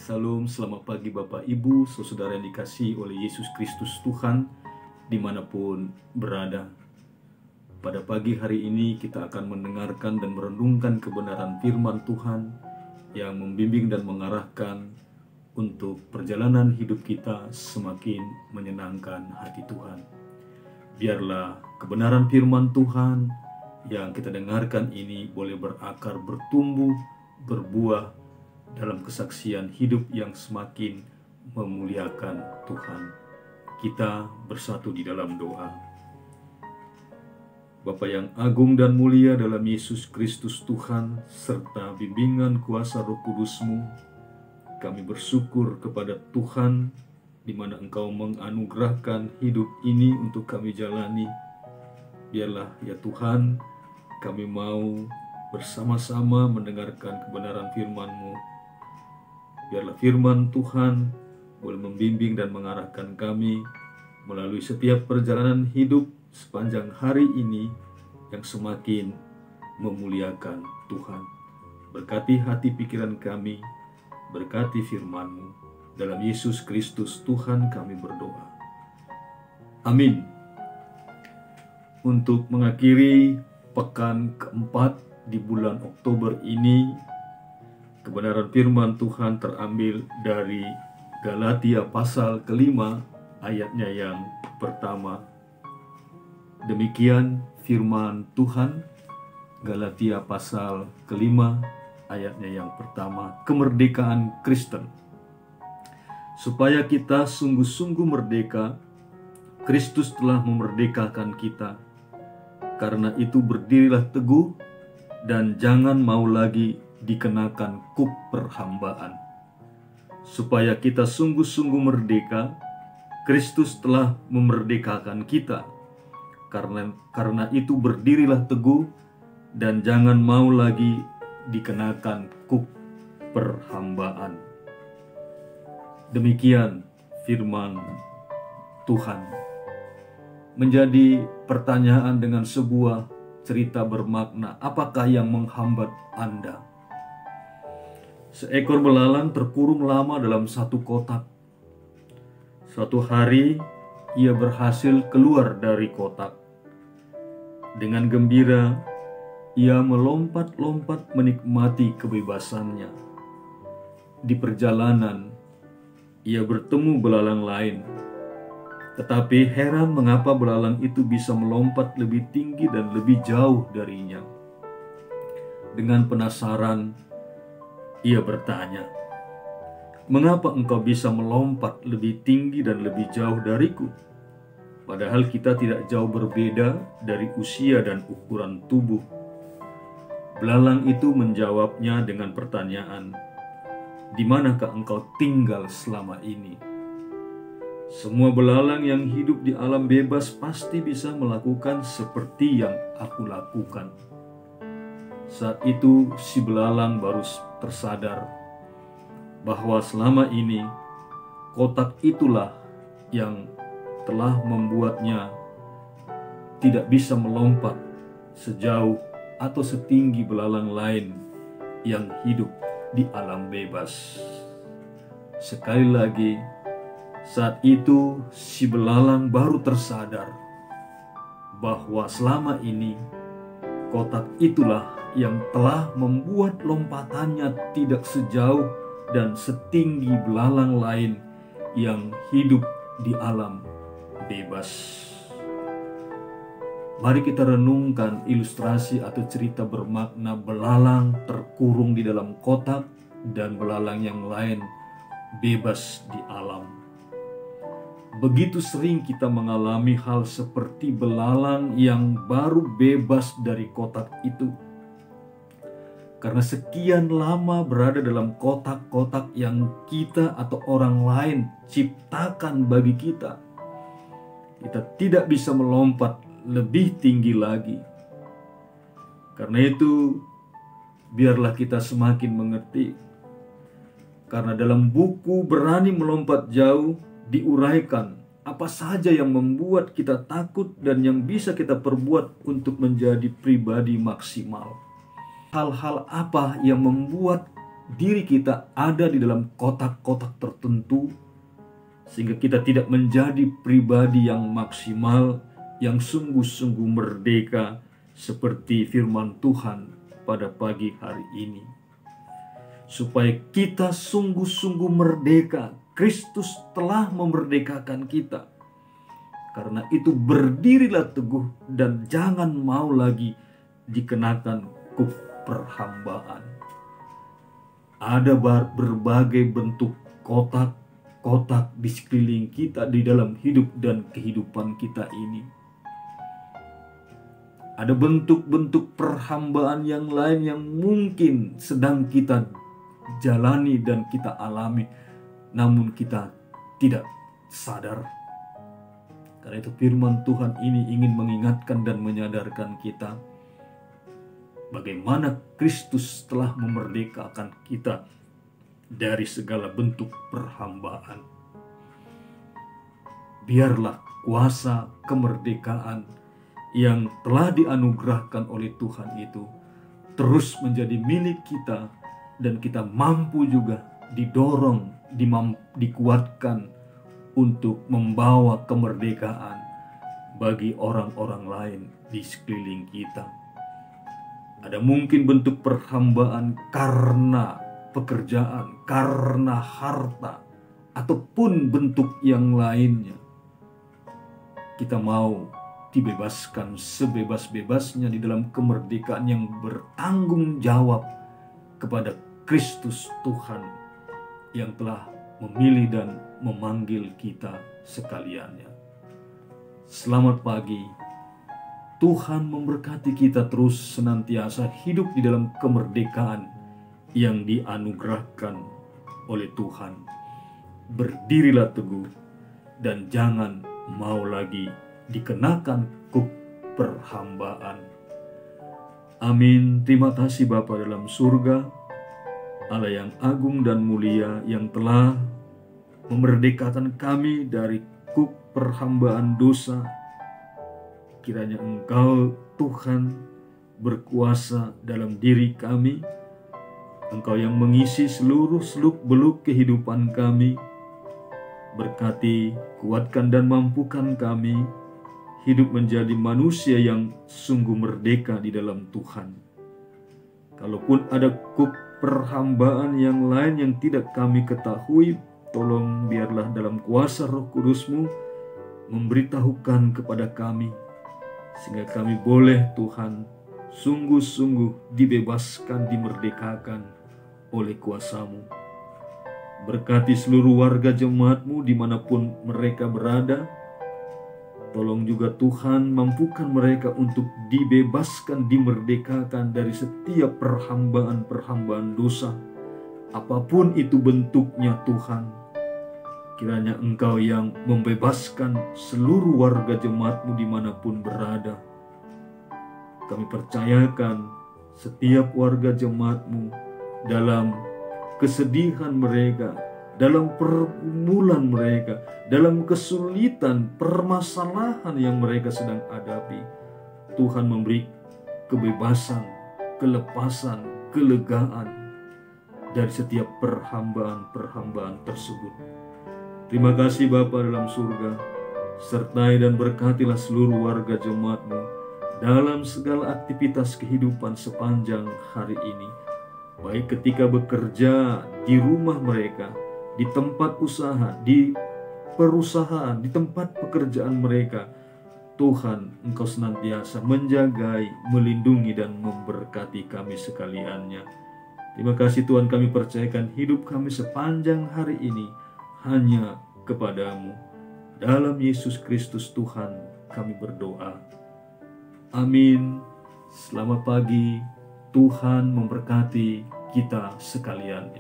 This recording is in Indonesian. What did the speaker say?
Salam, selamat pagi Bapak Ibu, saudara yang dikasihi oleh Yesus Kristus Tuhan, dimanapun berada. Pada pagi hari ini kita akan mendengarkan dan merenungkan kebenaran firman Tuhan yang membimbing dan mengarahkan untuk perjalanan hidup kita semakin menyenangkan hati Tuhan. Biarlah kebenaran firman Tuhan yang kita dengarkan ini boleh berakar, bertumbuh, berbuah dalam kesaksian hidup yang semakin memuliakan Tuhan. Kita bersatu di dalam doa. Bapa yang agung dan mulia dalam Yesus Kristus Tuhan, serta bimbingan kuasa Roh Kudus-Mu, kami bersyukur kepada Tuhan di mana Engkau menganugerahkan hidup ini untuk kami jalani. Biarlah ya Tuhan, kami mau bersama-sama mendengarkan kebenaran firman-Mu. Biarlah firman Tuhan boleh membimbing dan mengarahkan kami melalui setiap perjalanan hidup sepanjang hari ini yang semakin memuliakan Tuhan. Berkati hati pikiran kami, berkati firman-Mu. Dalam Yesus Kristus Tuhan kami berdoa. Amin. Untuk mengakhiri pekan keempat di bulan Oktober ini, kebenaran firman Tuhan terambil dari Galatia pasal kelima ayatnya yang pertama. Demikian firman Tuhan, Galatia pasal kelima ayatnya yang pertama, kemerdekaan Kristen. Supaya kita sungguh-sungguh merdeka, Kristus telah memerdekakan kita. Karena itu berdirilah teguh dan jangan mau lagi dikenakan kuk perhambaan. Supaya kita sungguh-sungguh merdeka, Kristus telah memerdekakan kita. Karena itu berdirilah teguh dan jangan mau lagi dikenakan kuk perhambaan. Demikian firman Tuhan. Menjadi pertanyaan dengan sebuah cerita bermakna, apakah yang menghambat Anda? Seekor belalang terkurung lama dalam satu kotak. Suatu hari, ia berhasil keluar dari kotak. Dengan gembira, ia melompat-lompat menikmati kebebasannya. Di perjalanan, ia bertemu belalang lain. Tetapi heran mengapa belalang itu bisa melompat lebih tinggi dan lebih jauh darinya. Dengan penasaran, ia bertanya, "Mengapa engkau bisa melompat lebih tinggi dan lebih jauh dariku? Padahal kita tidak jauh berbeda dari usia dan ukuran tubuh." Belalang itu menjawabnya dengan pertanyaan, "Di manakah engkau tinggal selama ini?" Semua belalang yang hidup di alam bebas pasti bisa melakukan seperti yang aku lakukan. Saat itu si belalang baru tersadar bahwa selama ini kotak itulah yang telah membuatnya tidak bisa melompat sejauh atau setinggi belalang lain yang hidup di alam bebas. Sekali lagi, saat itu si belalang baru tersadar bahwa selama ini kotak itulah yang telah membuat lompatannya tidak sejauh dan setinggi belalang lain yang hidup di alam bebas. Mari kita renungkan ilustrasi atau cerita bermakna belalang terkurung di dalam kotak dan belalang yang lain bebas di alam. Begitu sering kita mengalami hal seperti belalang yang baru bebas dari kotak itu. Karena sekian lama berada dalam kotak-kotak yang kita atau orang lain ciptakan bagi kita, kita tidak bisa melompat lebih tinggi lagi. Karena itu, biarlah kita semakin mengerti. Karena dalam buku Berani Melompat Jauh diuraikan apa saja yang membuat kita takut dan yang bisa kita perbuat untuk menjadi pribadi maksimal. Hal-hal apa yang membuat diri kita ada di dalam kotak-kotak tertentu, sehingga kita tidak menjadi pribadi yang maksimal, yang sungguh-sungguh merdeka seperti firman Tuhan pada pagi hari ini. Supaya kita sungguh-sungguh merdeka, Kristus telah memerdekakan kita. Karena itu berdirilah teguh dan jangan mau lagi dikenakan kuk perhambaan. Ada berbagai bentuk kotak di sekeliling kita di dalam hidup dan kehidupan kita ini. Ada bentuk-bentuk perhambaan yang lain yang mungkin sedang kita jalani dan kita alami, namun kita tidak sadar. Karena itu firman Tuhan ini ingin mengingatkan dan menyadarkan kita bagaimana Kristus telah memerdekakan kita dari segala bentuk perhambaan. Biarlah kuasa kemerdekaan yang telah dianugerahkan oleh Tuhan itu terus menjadi milik kita, dan kita mampu juga didorong, dikuatkan untuk membawa kemerdekaan bagi orang-orang lain di sekeliling kita. Ada mungkin bentuk perhambaan karena pekerjaan, karena harta, ataupun bentuk yang lainnya. Kita mau dibebaskan sebebas-bebasnya di dalam kemerdekaan yang bertanggung jawab kepada Kristus Tuhan yang telah memilih dan memanggil kita sekaliannya. Selamat pagi. Tuhan memberkati kita terus senantiasa hidup di dalam kemerdekaan yang dianugerahkan oleh Tuhan. Berdirilah teguh dan jangan mau lagi dikenakan kuk perhambaan. Amin. Terima kasih Bapa dalam surga, Allah yang agung dan mulia, yang telah memerdekakan kami dari kuk perhambaan dosa. Kiranya Engkau Tuhan berkuasa dalam diri kami. Engkau yang mengisi seluruh seluk-beluk kehidupan kami. Berkati, kuatkan dan mampukan kami hidup menjadi manusia yang sungguh merdeka di dalam Tuhan. Kalaupun ada kuk perhambaan yang lain yang tidak kami ketahui, tolong biarlah dalam kuasa Roh Kudus-Mu memberitahukan kepada kami, sehingga kami boleh Tuhan sungguh-sungguh dibebaskan, dimerdekakan oleh kuasa-Mu. Berkati seluruh warga jemaat-Mu dimanapun mereka berada. Tolong juga Tuhan mampukan mereka untuk dibebaskan, dimerdekakan dari setiap perhambaan-perhambaan dosa. Apapun itu bentuknya Tuhan. Kiranya Engkau yang membebaskan seluruh warga jemaat-Mu dimanapun berada. Kami percayakan setiap warga jemaat-Mu dalam kesedihan mereka, dalam pergumulan mereka, dalam kesulitan, permasalahan yang mereka sedang hadapi, Tuhan memberi kebebasan, kelepasan, kelegaan dari setiap perhambaan-perhambaan tersebut. Terima kasih Bapa dalam surga, sertai dan berkatilah seluruh warga jemaat-Mu dalam segala aktivitas kehidupan sepanjang hari ini, baik ketika bekerja di rumah mereka, di tempat usaha, di perusahaan, di tempat pekerjaan mereka. Tuhan, Engkau senantiasa menjagai, melindungi, dan memberkati kami sekaliannya. Terima kasih Tuhan, kami percayakan hidup kami sepanjang hari ini hanya kepadamu. Dalam Yesus Kristus Tuhan kami berdoa. Amin. Selamat pagi. Tuhan memberkati kita sekalian.